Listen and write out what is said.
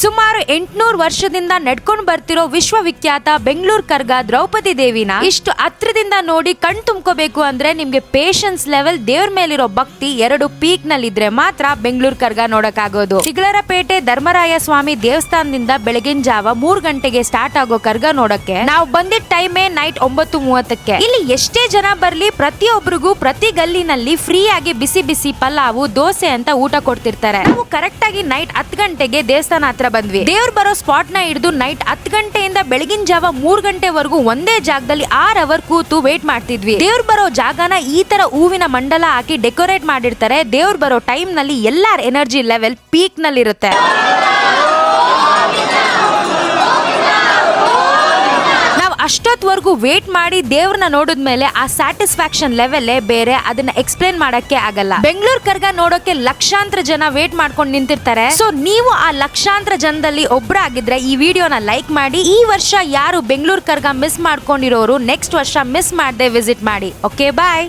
ಸುಮಾರು 800 ವರ್ಷದಿಂದ ನಡ್ಕೊಂಡು ಬರ್ತಿರೋ ವಿಶ್ವವಿಖ್ಯಾತ ಬೆಂಗಳೂರು ಕರ್ಗ ದ್ರೌಪದಿ ದೇವಿನ ಇಷ್ಟು ಹತ್ರದಿಂದ ನೋಡಿ ಕಣ್ ತುಂಬ್ಕೋಬೇಕು ಅಂದ್ರೆ ನಿಮ್ಗೆ ಪೇಷನ್ಸ್ ಲೆವೆಲ್, ದೇವ್ರ ಮೇಲಿರೋ ಭಕ್ತಿ ಎರಡು ಪೀಕ್ ನಲ್ಲಿ ಇದ್ರೆ ಮಾತ್ರ ಬೆಂಗಳೂರು ಕರ್ಗ ನೋಡಕ್ಕಾಗೋದು. ಸಿಗಳರಪೇಟೆ ಧರ್ಮರಾಯ ಸ್ವಾಮಿ ದೇವಸ್ಥಾನದಿಂದ ಬೆಳಗಿನ ಜಾವ 3 ಗಂಟೆಗೆ ಸ್ಟಾರ್ಟ್ ಆಗೋ ಕರ್ಗ ನೋಡಕ್ಕೆ ನಾವು ಬಂದಿದ್ದ ಟೈಮೇ ನೈಟ್ 9:30ಕ್ಕೆ. ಇಲ್ಲಿ ಎಷ್ಟೇ ಜನ ಬರ್ಲಿ ಪ್ರತಿಯೊಬ್ಬರಿಗೂ ಪ್ರತಿ ಗಲ್ಲಿನಲ್ಲಿ ಫ್ರೀ ಆಗಿ ಬಿಸಿ ಬಿಸಿ ಪಲಾವು, ದೋಸೆ ಅಂತ ಊಟ ಕೊಡ್ತಿರ್ತಾರೆ. ನಾವು ಕರೆಕ್ಟ್ ಆಗಿ ನೈಟ್ 10 ಗಂಟೆಗೆ ದೇವಸ್ಥಾನ ಹತ್ರ ಬಂದ್ವಿ. ದೇವ್ರು ಬರೋ ಸ್ಪಾಟ್ ನ ಹಿಡಿದು ನೈಟ್ 10 ಗಂಟೆಯಿಂದ ಬೆಳಗಿನ ಜಾವ 3 ಗಂಟೆವರೆಗೂ ಒಂದೇ ಜಾಗದಲ್ಲಿ 6 ಅವರ್ ಕೂತು ವೇಟ್ ಮಾಡ್ತಿದ್ವಿ. ದೇವ್ರು ಬರೋ ಜಾಗನ ಈ ತರ ಹೂವಿನ ಮಂಡಲ ಹಾಕಿ ಡೆಕೋರೇಟ್ ಮಾಡಿರ್ತಾರೆ. ದೇವ್ರು ಬರೋ ಟೈಮ್ ನಲ್ಲಿ ಎಲ್ಲಾರ ಎನರ್ಜಿ ಲೆವೆಲ್ ಪೀಕ್ ನಲ್ಲಿ ಇರುತ್ತೆ. ಅಷ್ಟೊತ್ವರೆಗೂ ವೇಟ್ ಮಾಡಿ ದೇವ್ರನ್ನ ನೋಡಿದ್ಮೇಲೆ ಆ ಸ್ಯಾಟಿಸ್ಫ್ಯಾಕ್ಷನ್ ಲೆವೆಲ್ ಬೇರೆ, ಅದನ್ನ ಎಕ್ಸ್ಪ್ಲೇನ್ ಮಾಡಕ್ಕೆ ಆಗಲ್ಲ. ಬೆಂಗಳೂರು ಕರ್ಗ ನೋಡೋಕೆ ಲಕ್ಷಾಂತರ ಜನ ವೇಟ್ ಮಾಡ್ಕೊಂಡು ನಿಂತಿರ್ತಾರೆ. ಸೊ ನೀವು ಆ ಲಕ್ಷಾಂತರ ಜನದಲ್ಲಿ ಒಬ್ರಾಗಿದ್ರೆ ಈ ವಿಡಿಯೋನ ಲೈಕ್ ಮಾಡಿ. ಈ ವರ್ಷ ಯಾರು ಬೆಂಗಳೂರು ಕರ್ಗ ಮಿಸ್ ಮಾಡ್ಕೊಂಡಿರೋರು ನೆಕ್ಸ್ಟ್ ವರ್ಷ ಮಿಸ್ ಮಾಡದೆ ವಿಸಿಟ್ ಮಾಡಿ. ಓಕೆ, ಬಾಯ್.